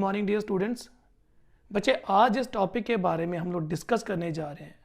Morning dear students. बच्चे, आज जिस टॉपिक के बारे में हम लोग डिस्कस करने जा रहे हैं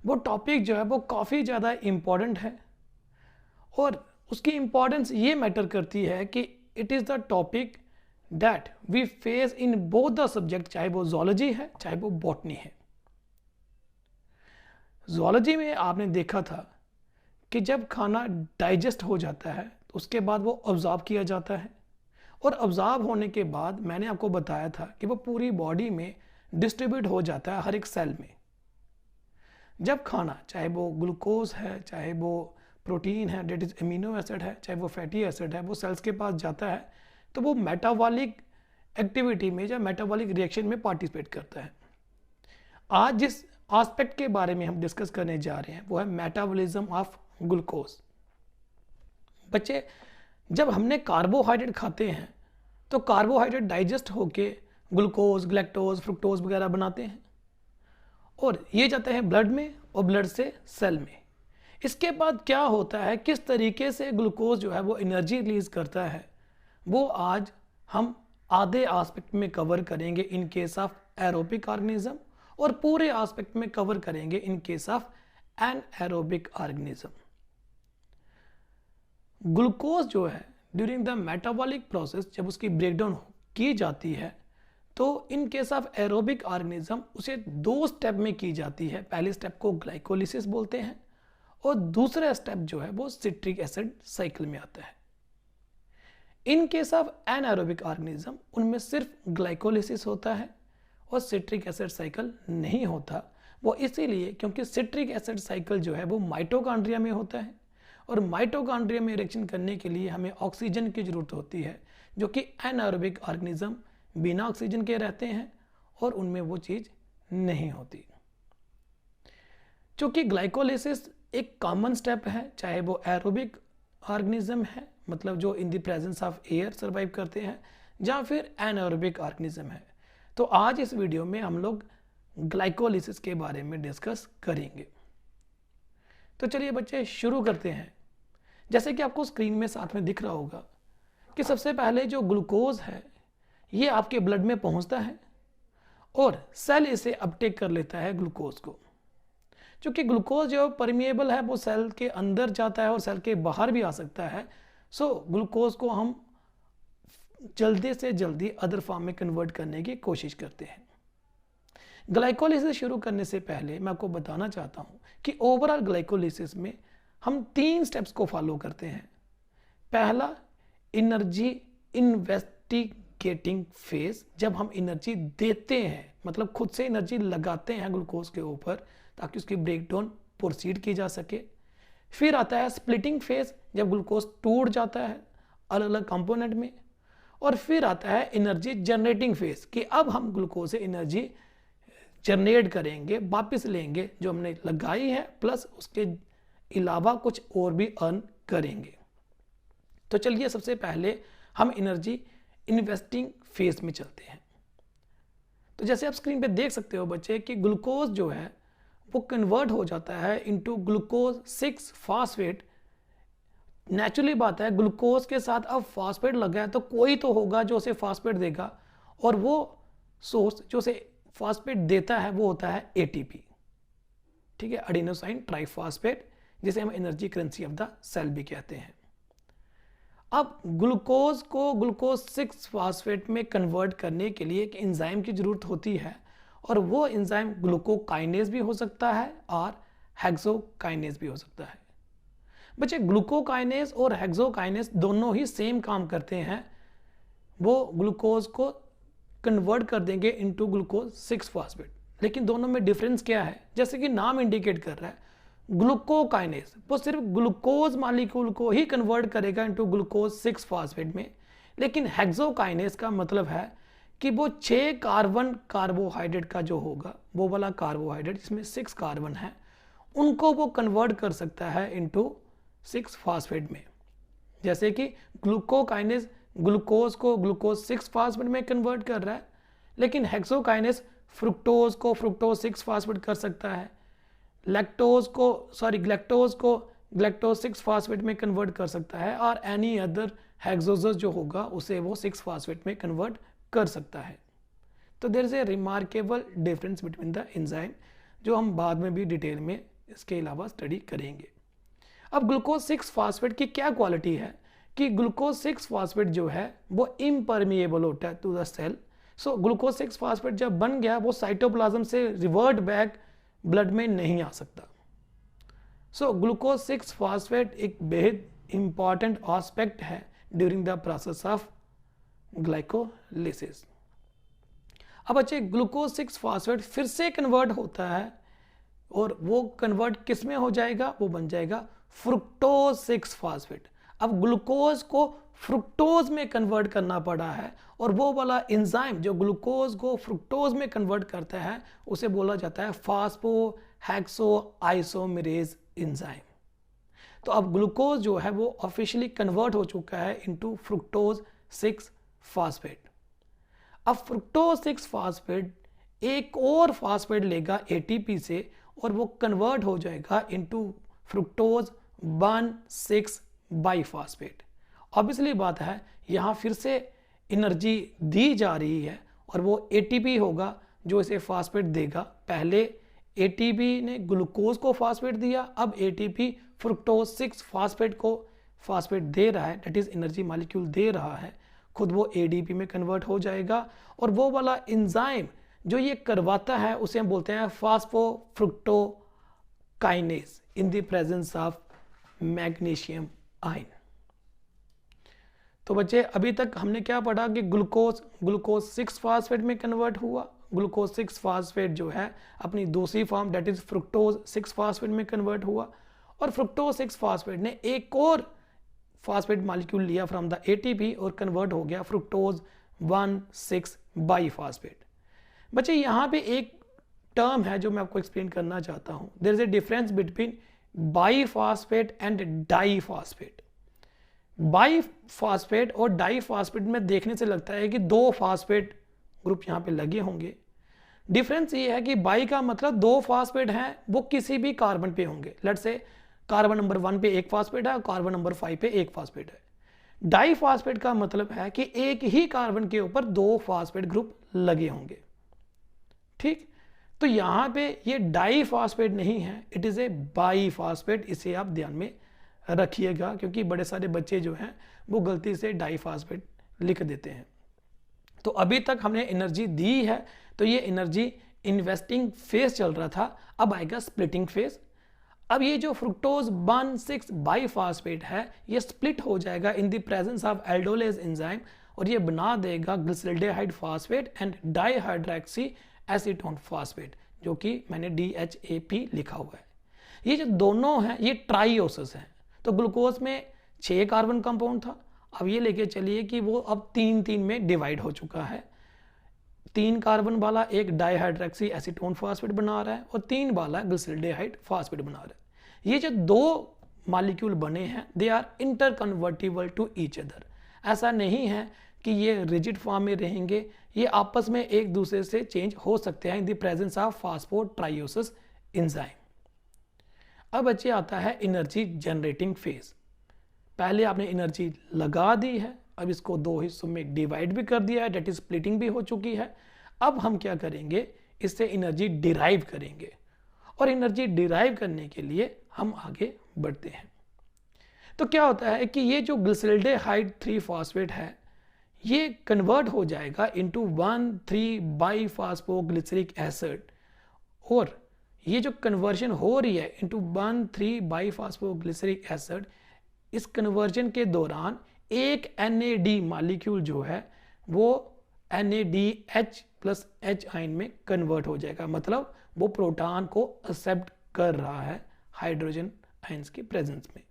वो टॉपिक जो है वो काफ़ी ज़्यादा इम्पॉर्टेंट है और उसकी इम्पॉर्टेंस ये मैटर करती है कि it is the topic that we face in both the subject, चाहे वो जोलॉजी है चाहे वो बॉटनी है। जोलॉजी में आपने देखा था कि जब खाना डाइजेस्ट हो जाता है तो उसके बाद वो ऑब्जॉर्व किया जाता है और ऑब्जॉर्व होने के बाद मैंने आपको बताया था कि वो पूरी बॉडी में डिस्ट्रीब्यूट हो जाता है हर एक सेल में। जब खाना, चाहे वो ग्लूकोज है चाहे वो प्रोटीन है डेट इज एमिनो एसिड है चाहे वो फैटी एसिड है, वो सेल्स के पास जाता है तो वो मेटाबॉलिक एक्टिविटी में या मेटाबॉलिक रिएक्शन में पार्टिसिपेट करता है। आज जिस एस्पेक्ट के बारे में हम डिस्कस करने जा रहे हैं वो है मेटाबॉलिज्म ऑफ ग्लूकोज। बच्चे, जब हमने कार्बोहाइड्रेट खाते हैं तो कार्बोहाइड्रेट डाइजेस्ट होके ग्लूकोज, ग्लैक्टोज, फ्रुक्टोज वगैरह बनाते हैं और ये जाते हैं ब्लड में और ब्लड से सेल में। इसके बाद क्या होता है, किस तरीके से ग्लूकोज जो है वो एनर्जी रिलीज करता है, वो आज हम आधे एस्पेक्ट में कवर करेंगे in case of aerobic organism और पूरे एस्पेक्ट में कवर करेंगे in case of anaerobic organism. Glucose जो है ड्यूरिंग द मेटाबॉलिक प्रोसेस जब उसकी ब्रेकडाउन की जाती है तो in case of aerobic organism उसे दो स्टेप में की जाती है। पहले स्टेप को ग्लाइकोलिसिस बोलते हैं और दूसरा स्टेप जो है वो सिट्रिक एसिड साइकिल में आता है। In case of anaerobic organism उनमें सिर्फ ग्लाइकोलिसिस होता है और सिट्रिक एसिड साइकिल नहीं होता। वो इसीलिए क्योंकि सिट्रिक एसिड साइकिल जो है वो माइटोकॉन्ड्रिया में होता है और माइटोकॉन्ड्रिया में रिएक्शन करने के लिए हमें ऑक्सीजन की जरूरत होती है, जो कि एनारोबिक ऑर्गेनिज्म बिना ऑक्सीजन के रहते हैं और उनमें वो चीज़ नहीं होती। चूँकि ग्लाइकोलिसिस एक कॉमन स्टेप है, चाहे वो एरोबिक ऑर्गेनिज्म है, मतलब जो इन the presence of air survive करते हैं, या फिर एनारोबिक ऑर्गेनिज्म है। तो आज इस वीडियो में हम लोग ग्लाइकोलिसिस के बारे में डिस्कस करेंगे। तो चलिए बच्चे शुरू करते हैं। जैसे कि आपको स्क्रीन में साथ में दिख रहा होगा कि सबसे पहले जो ग्लूकोज है ये आपके ब्लड में पहुंचता है और सेल इसे अपटेक कर लेता है ग्लूकोज को। क्योंकि ग्लूकोज जो परमिएबल है वो सेल के अंदर जाता है और सेल के बाहर भी आ सकता है। सो ग्लूकोज को हम जल्दी से जल्दी अदर फॉर्म में कन्वर्ट करने की कोशिश करते हैं। ग्लाइकोलिसिस शुरू करने से पहले मैं आपको बताना चाहता हूं कि ओवरऑल ग्लाइकोलिसिस में हम 3 स्टेप्स को फॉलो करते हैं। पहला, एनर्जी इन्वेस्टिगेटिंग फेज, जब हम एनर्जी देते हैं, मतलब खुद से एनर्जी लगाते हैं ग्लूकोज के ऊपर ताकि उसकी ब्रेकडाउन प्रोसीड की जा सके। फिर आता है स्प्लिटिंग फेज, जब ग्लूकोज टूट जाता है अलग अलग कंपोनेंट में। और फिर आता है एनर्जी जनरेटिंग फेज कि अब हम ग्लूकोज से एनर्जी जनरेट करेंगे, वापस लेंगे जो हमने लगाई है, प्लस उसके अलावा कुछ और भी अर्न करेंगे। तो चलिए सबसे पहले हम एनर्जी इन्वेस्टिंग फेज में चलते हैं। तो जैसे आप स्क्रीन पे देख सकते हो बच्चे कि ग्लूकोज जो है वो कन्वर्ट हो जाता है इनटू ग्लूकोज 6 फास्फेट। नेचुरली बात है, ग्लूकोज के साथ अब फास्फेट लगा है तो कोई तो होगा जो उसे फास्फेट देगा और वो सोर्स जो उसे फास्फेट देता है वो होता है एटीपी। ठीक है, एडिनोसाइन ट्राइफॉस्फेट, जिसे हम energy currency of the cell भी कहते हैं। अब ग्लूकोज को ग्लूकोज 6 फास्फेट में कन्वर्ट करने के लिए एक एंजाइम की जरूरत होती है और वो एंजाइम ग्लूकोकाइनेज भी हो सकता है और हेक्सोकाइनेज भी हो सकता है। बच्चे, ग्लूकोकाइनेज और हेक्सोकाइनेज दोनों ही सेम काम करते हैं। वो ग्लूकोज को कन्वर्ट कर देंगे इनटू ग्लूकोज 6 फास्फेट, लेकिन दोनों में डिफरेंस क्या है? जैसे कि नाम इंडिकेट कर रहा है, ग्लूकोकाइनेज वो सिर्फ ग्लूकोज मॉलिक्यूल को ही कन्वर्ट करेगा इनटू ग्लूकोज 6 फास्फेट में, लेकिन हेक्सोकाइनेज का मतलब है कि वो 6 कार्बन कार्बोहाइड्रेट का जो होगा, वो वाला कार्बोहाइड्रेट जिसमें 6 कार्बन है, उनको वो कन्वर्ट कर सकता है इनटू 6 फास्फेट में। जैसे कि ग्लूकोकाइनेज ग्लूकोज को ग्लूकोज 6 फास्फेट में कन्वर्ट कर रहा है, लेकिन हेक्सोकाइनेज फ्रुक्टोज को फ्रुक्टोज 6 फास्फेट कर सकता है, ग्लैक्टोज को ग्लैक्टोज 6 फास्फेट में कन्वर्ट कर सकता है और एनी अदर हेक्सोजस जो होगा उसे वो 6 फास्फेट में कन्वर्ट कर सकता है। तो there is a remarkable difference between the enzyme, जो हम बाद में भी डिटेल में इसके अलावा स्टडी करेंगे। अब ग्लूकोज 6 फास्फेट की क्या क्वालिटी है कि ग्लूकोज 6 फास्फेट जो है वो इम्परमिएबल होता है to the cell. So glucose 6 phosphate जब बन गया वो साइटोप्लाज्म से रिवर्ट बैक ब्लड में नहीं आ सकता। सो ग्लूकोज 6 फास्फेट एक बेहद इंपॉर्टेंट एस्पेक्ट है during the process of glycolysis. अब बच्चे ग्लूकोज 6 फास्फेट फिर से कन्वर्ट होता है और वो कन्वर्ट किस में हो जाएगा, वो बन जाएगा फ्रुक्टोज 6 फास्फेट। अब ग्लूकोज को फ्रुक्टोज में कन्वर्ट करना पड़ा है और वो वाला एंजाइम जो ग्लूकोज को फ्रुक्टोज में कन्वर्ट करता है उसे बोला जाता है फास्फो हेक्सो आइसोमेरेज एंजाइम। तो अब ग्लूकोज जो है वो ऑफिशियली कन्वर्ट हो चुका है इनटू फ्रुक्टोज 6 फास्फेट। अब फ्रुक्टोज 6 फास्फेट एक और फास्फेट लेगा एटीपी से और वो कन्वर्ट हो जाएगा इनटू फ्रुक्टोज 1,6 बाईफास्फेट। ऑब्वियसली बात है यहाँ फिर से एनर्जी दी जा रही है और वो एटीपी होगा जो इसे फास्फेट देगा। पहले एटीपी ने ग्लूकोज को फास्फेट दिया, अब एटीपी फ्रुक्टोज 6 फास्फेट को फास्फेट दे रहा है, दैट इज एनर्जी मॉलिक्यूल दे रहा है, खुद वो एडीपी में कन्वर्ट हो जाएगा और वो वाला एंजाइम जो ये करवाता है उसे हम बोलते हैं phosphofructokinase in the presence of magnesium ion. तो बच्चे अभी तक हमने क्या पढ़ा कि ग्लूकोज 6 फास्फेट में कन्वर्ट हुआ, ग्लूकोज 6 फास्फेट जो है अपनी दूसरी form that is fructose 6 phosphate में कन्वर्ट हुआ और फ्रुक्टोज 6 फास्फेट ने एक और फास्फेट मॉलिक्यूल लिया फ्रॉम द एटीपी और कन्वर्ट हो गया फ्रुक्टोज 1,6 बाईफास्फेट। बच्चे यहाँ पे एक टर्म है जो मैं आपको एक्सप्लेन करना चाहता हूँ। There is a difference between biphosphate and diphosphate. Biphosphate और डाईफास्फेट में देखने से लगता है कि दो फास्फेट ग्रुप यहाँ पे लगे होंगे। डिफरेंस ये है कि बाई का मतलब दो फास्फेट हैं, वो किसी भी कार्बन पे होंगे। लेट्स से कार्बन नंबर 1 पे एक फास्फेट है और कार्बन नंबर 5 पे एक फास्फेट है। डाईफास्फेट का मतलब है कि एक ही कार्बन के ऊपर दो फास्फेट ग्रुप लगे होंगे। ठीक, तो यहां पे ये डाईफास्फेट नहीं है, इट इज ए बाईफास्फेट। इसे आप ध्यान में रखिएगा क्योंकि बड़े सारे बच्चे जो हैं वो गलती से डाईफास्फेट लिख देते हैं। तो अभी तक हमने एनर्जी दी है, तो ये एनर्जी इन्वेस्टिंग फेज चल रहा था, अब आएगा स्प्लिटिंग फेज। अब ये जो फ्रुक्टोज 1,6 बाईफास्फेट है ये स्प्लिट हो जाएगा in the presence of aldolase enzyme और ये बना देगा glyceraldehyde phosphate and dihydroxy acetone phosphate, जो कि मैंने DHAP लिखा हुआ है। ये जो दोनों हैं ये ट्राइओसिस हैं। तो ग्लूकोज में 6 कार्बन कंपाउंड था, अब ये लेके चलिए कि वो अब 3-3 में डिवाइड हो चुका है। 3 कार्बन वाला एक डाईहाइड्रोक्सी एसीटोन फास्फेट बना रहा है और 3 वाला ग्लिसरल्डेहाइड फास्फेट बना रहा है। ये जो दो मॉलिक्यूल बने हैं they are interconvertible to each other. ऐसा नहीं है कि ये रिजिड फॉर्म में रहेंगे, ये आपस में एक दूसरे से चेंज हो सकते हैं in the presence of phosphotriose enzyme. अब बच्चे आता है एनर्जी जनरेटिंग फेज। पहले आपने एनर्जी लगा दी है, अब इसको दो हिस्सों में डिवाइड भी कर दिया है, डेट इज स्प्लिटिंग भी हो चुकी है। अब हम क्या करेंगे, इससे एनर्जी डिराइव करेंगे और एनर्जी डिराइव करने के लिए हम आगे बढ़ते हैं। तो क्या होता है कि ये जो ग्लिसरल्डेहाइड 3 फास्फेट है ये कन्वर्ट हो जाएगा इनटू 1,3 बाईफास्फोग्लिसरिक एसिड और ये जो कन्वर्जन हो रही है इनटू 1,3 बाईफास्फोग्लिसरिक एसिड, इस कन्वर्जन के दौरान एक NAD मॉलिक्यूल जो है वो NADH+H आयन में कन्वर्ट हो जाएगा, मतलब वो प्रोटॉन को एक्सेप्ट कर रहा है हाइड्रोजन आयंस की प्रेजेंस में।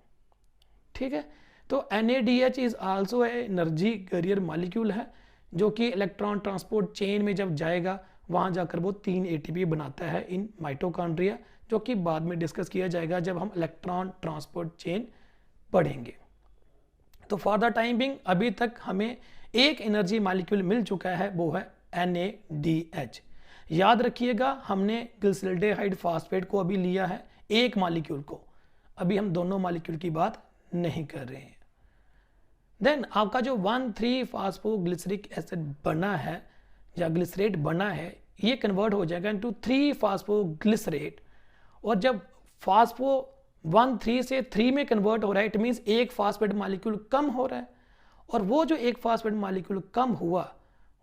ठीक है, तो NADH is also energy carrier molecule है जो कि इलेक्ट्रॉन ट्रांसपोर्ट चेन में जब जाएगा वहां जाकर वो 3 ATP बनाता है इन माइटोकॉन्ड्रिया, जो कि बाद में डिस्कस किया जाएगा जब हम इलेक्ट्रॉन ट्रांसपोर्ट चेन पढ़ेंगे। तो फॉर द टाइम बिंग अभी तक हमें एक एनर्जी मॉलिक्यूल मिल चुका है, वो है NADH। याद रखिएगा हमने ग्लिसरल्डेहाइड फास्फेट को अभी लिया है एक मॉलिक्यूल को, अभी हम दोनों मॉलिक्यूल की बात नहीं कर रहे हैं। देन आपका जो 1,3 फास्फोग्लिसरिक एसिड बना है या ग्लिसरेट बना है ये कन्वर्ट हो जाएगा इनटू 3 फास्फोग्लिसरेट। और जब फास्फो 1 3 से 3 में कन्वर्ट हो रहा है, इट मीन्स एक फास्फेट मॉलिक्यूल कम हो रहा है। और वो जो एक फास्फेट मॉलिक्यूल कम हुआ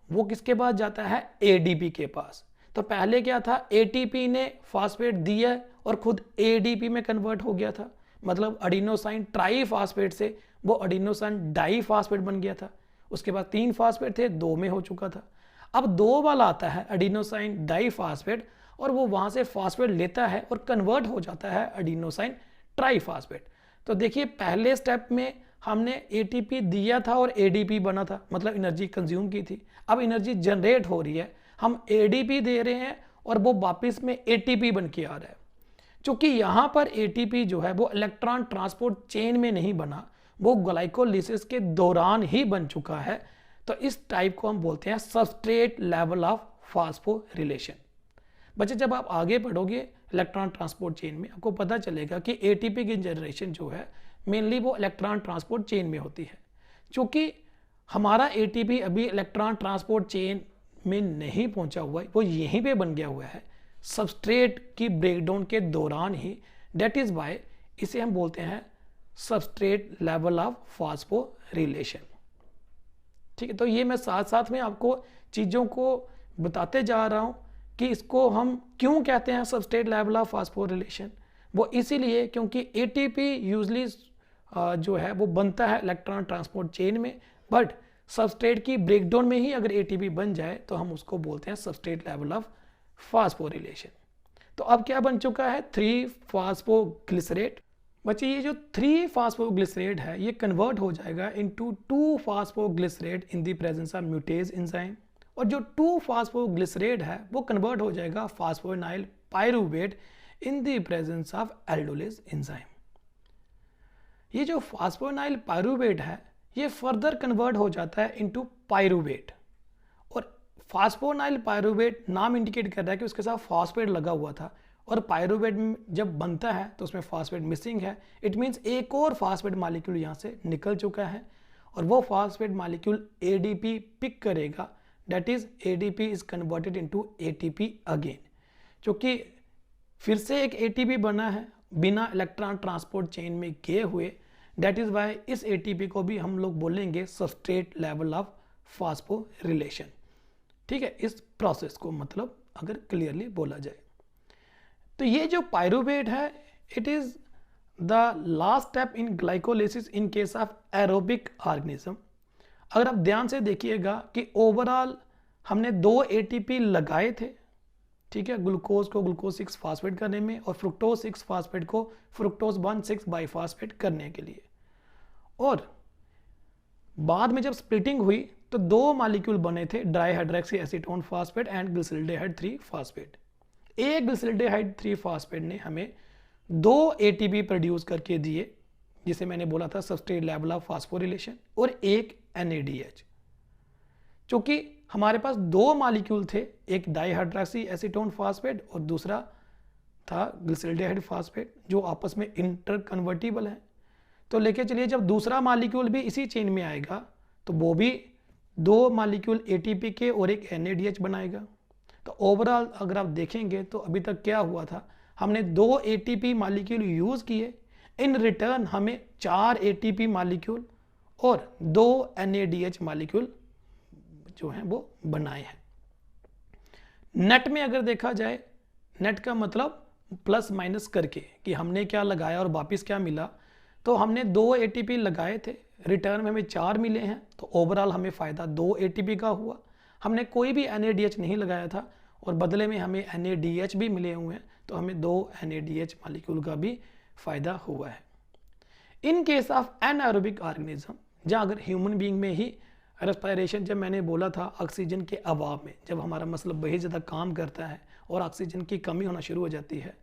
वो किसके पास जाता है, एडीपी के पास। तो पहले क्या था, एटीपी ने फास्फेट दिया और खुद एडीपी में कन्वर्ट हो गया था, मतलब एडिनोसाइन ट्राईफास्फेट से वो एडिनोसाइन डाईफास्फेट बन गया था। उसके बाद 3 फास्फेट थे, 2 में हो चुका था। अब 2 वाला आता है एडिनोसाइन डाईफास्फेट और वो वहां से फास्फेट लेता है और कन्वर्ट हो जाता है एडिनोसाइन ट्राईफास्फेट। तो देखिए पहले स्टेप में हमने एटीपी दिया था और एडीपी बना था, मतलब एनर्जी कंज्यूम की थी। अब एनर्जी जनरेट हो रही है, हम एडीपी दे रहे हैं और वो वापस में एटीपी बन के आ रहा है। क्योंकि यहाँ पर एटीपी जो है वो इलेक्ट्रॉन ट्रांसपोर्ट चेन में नहीं बना, वो ग्लाइकोलिसिस के दौरान ही बन चुका है। तो इस टाइप को हम बोलते हैं सबस्ट्रेट लेवल ऑफ फास्फोरिलेशन। बच्चे जब आप आगे बढ़ोगे इलेक्ट्रॉन ट्रांसपोर्ट चेन में, आपको पता चलेगा कि एटीपी की जनरेशन जो है मेनली वो इलेक्ट्रॉन ट्रांसपोर्ट चेन में होती है। क्योंकि हमारा एटीपी अभी इलेक्ट्रॉन ट्रांसपोर्ट चेन में नहीं पहुंचा हुआ है, वो यहीं पे बन गया हुआ है सबस्ट्रेट की ब्रेकडाउन के दौरान ही। डेट इज वाई इसे हम बोलते हैं सबस्ट्रेट लेवल ऑफ फास्फोरिलेशन। ठीक है, तो ये मैं साथ साथ में आपको चीज़ों को बताते जा रहा हूँ कि इसको हम क्यों कहते हैं सबस्ट्रेट लेवल ऑफ फास्फोरिलेशन। वो इसीलिए क्योंकि एटीपी यूजली जो है वो बनता है इलेक्ट्रॉन ट्रांसपोर्ट चेन में, बट सबस्ट्रेट की ब्रेकडाउन में ही अगर एटीपी बन जाए तो हम उसको बोलते हैं सबस्ट्रेट लेवल ऑफ फास्फोरिलेशन। तो अब क्या बन चुका है, 3 फास्फोग्लिसरेट। बच्चे ये जो 3 फास्फोग्लिसरेट है ये कन्वर्ट हो जाएगा into 2 phosphoglycerate in the presence of mutase enzyme. और जो 2 फास्फोग्लिसरेट है वो कन्वर्ट हो जाएगा phosphoenol pyruvate in the presence of aldolase enzyme. ये जो फास्फोनाइल पायरूवेट है ये फर्दर कन्वर्ट हो जाता है इनटू पायरूवेट। और फास्फोनाइल पायरूवेट नाम इंडिकेट कर रहा है कि उसके साथ फास्फेट लगा हुआ था, और पायरूवेट जब बनता है तो उसमें फास्फेट मिसिंग है। इट मीन्स एक और फास्फेट मॉलिक्यूल यहाँ से निकल चुका है और वो फास्फेट मॉलिक्यूल एडीपी पिक करेगा। That is ADP is converted into ATP again. क्योंकि फिर से एक एटीपी बना है बिना इलेक्ट्रॉन ट्रांसपोर्ट चेन में गए हुए। दैट इज वाई इस एटीपी को भी हम लोग बोलेंगे सबस्ट्रेट लेवल ऑफ फास्फोरिलेशन। ठीक है, इस प्रोसेस को मतलब अगर क्लियरली बोला जाए तो ये जो पायरूवेट है it is the last step in glycolysis in case of aerobic organism. अगर आप ध्यान से देखिएगा कि ओवरऑल हमने 2 एटीपी लगाए थे, ठीक है, ग्लूकोज को ग्लूकोज 6 फास्फेट करने में और फ्रुक्टोज 6 फास्फेट को फ्रुक्टोज 1,6 बाईफास्फेट करने के लिए। और बाद में जब स्प्लिटिंग हुई तो 2 मॉलिक्यूल बने थे, dihydroxy acetone phosphate and glyceraldehyde 3 phosphate. एक ग्लिसरल्डेहाइड 3 फास्फेट ने हमें 2 एटीपी प्रोड्यूस करके दिए, जिसे मैंने बोला था सबस्ट्रेट लेवल ऑफ फास्फोरिलेशन, और एक NADH। क्योंकि हमारे पास 2 मॉलिक्यूल थे, एक डाइहाइड्रोक्सी एसीटोन फास्फेट और दूसरा था ग्लिसरल्डेहाइड फास्फेट, जो आपस में इंटर कन्वर्टिबल है। तो लेके चलिए जब दूसरा मॉलिक्यूल भी इसी चेन में आएगा तो वो भी 2 मॉलिक्यूल एटीपी के और एक NADH बनाएगा। तो ओवरऑल अगर आप देखेंगे तो अभी तक क्या हुआ था, हमने 2 एटीपी मॉलिक्यूल यूज किए, इन रिटर्न हमें 4 एटीपी मॉलिक्यूल और 2 NADH मॉलिक्यूल जो हैं वो बनाए हैं। नेट में अगर देखा जाए, नेट का मतलब प्लस माइनस करके कि हमने क्या लगाया और वापिस क्या मिला, तो हमने 2 एटीपी लगाए थे, रिटर्न में हमें 4 मिले हैं, तो ओवरऑल हमें फ़ायदा 2 एटीपी का हुआ। हमने कोई भी NADH नहीं लगाया था और बदले में हमें NADH भी मिले हुए हैं, तो हमें 2 NADH मॉलिक्यूल का भी फ़ायदा हुआ है। In case of anaerobic organism, जहाँ अगर ह्यूमन बीइंग में ही रेस्पिरेशन, जब मैंने बोला था ऑक्सीजन के अभाव में जब हमारा मसल बहुत ज़्यादा काम करता है और ऑक्सीजन की कमी होना शुरू हो जाती है,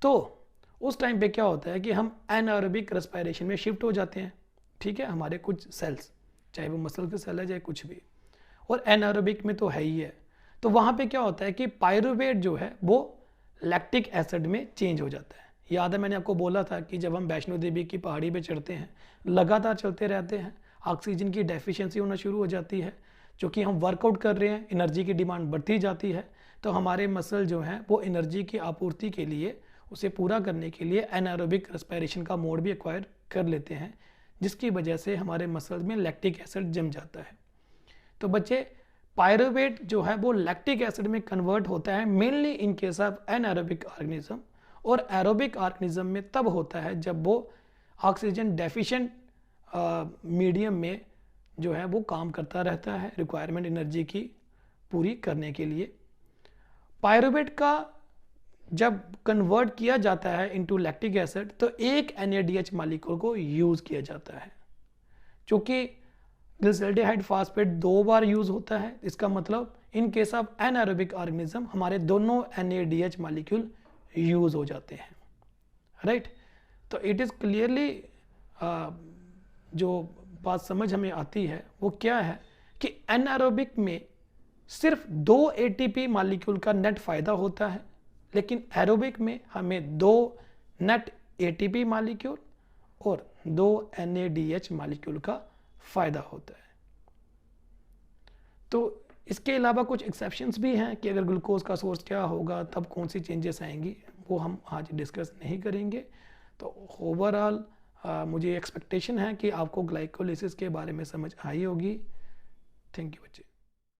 तो उस टाइम पे क्या होता है कि हम एनारोबिक रेस्पिरेशन में शिफ्ट हो जाते हैं। ठीक है, हमारे कुछ सेल्स, चाहे वो मसल के सेल है चाहे कुछ भी, और एनारोबिक में तो है ही है। तो वहाँ पे क्या होता है कि पायरूवेट जो है वो लैक्टिक एसिड में चेंज हो जाता है। याद है मैंने आपको बोला था कि जब हम वैष्णो देवी की पहाड़ी पे चढ़ते हैं, लगातार चलते रहते हैं, ऑक्सीजन की डेफिशिएंसी होना शुरू हो जाती है, क्योंकि हम वर्कआउट कर रहे हैं, एनर्जी की डिमांड बढ़ती जाती है, तो हमारे मसल जो हैं वो एनर्जी की आपूर्ति के लिए, उसे पूरा करने के लिए एनारोबिक रेस्पिरेशन का मोड भी एक्वायर कर लेते हैं, जिसकी वजह से हमारे मसल्स में लैक्टिक एसिड जम जाता है। तो बच्चे, पायरुवेट जो है वो लैक्टिक एसिड में कन्वर्ट होता है mainly in case of anaerobic organism, और एरोबिक ऑर्गेनिज्म में तब होता है जब वो ऑक्सीजन डेफिशिएंट मीडियम में जो है वो काम करता रहता है रिक्वायरमेंट एनर्जी की पूरी करने के लिए। पायरुवेट का जब कन्वर्ट किया जाता है इनटू लैक्टिक एसिड तो एक NADH मॉलिक्यूल को यूज किया जाता है। चूंकि ग्लिसरॉल्डिहाइड फॉस्फेट 2 बार यूज होता है, इसका मतलब in case of anaerobic organism हमारे दोनों NADH मॉलिक्यूल यूज हो जाते हैं, राइट। तो इट इज क्लियरली जो बात समझ हमें आती है वो क्या है कि एनारोबिक में सिर्फ 2 ATP मॉलिक्यूल का नेट फायदा होता है, लेकिन एरोबिक में हमें 2 नेट ATP मॉलिक्यूल और 2 NADH मॉलिक्यूल का फायदा होता है। तो इसके अलावा कुछ एक्सेप्शंस भी हैं कि अगर ग्लूकोज का सोर्स क्या होगा तब कौन सी चेंजेस आएंगी, वो हम आज डिस्कस नहीं करेंगे। तो ओवरऑल मुझे एक्सपेक्टेशन है कि आपको ग्लाइकोलिसिस के बारे में समझ आई होगी। थैंक यू बच्चे।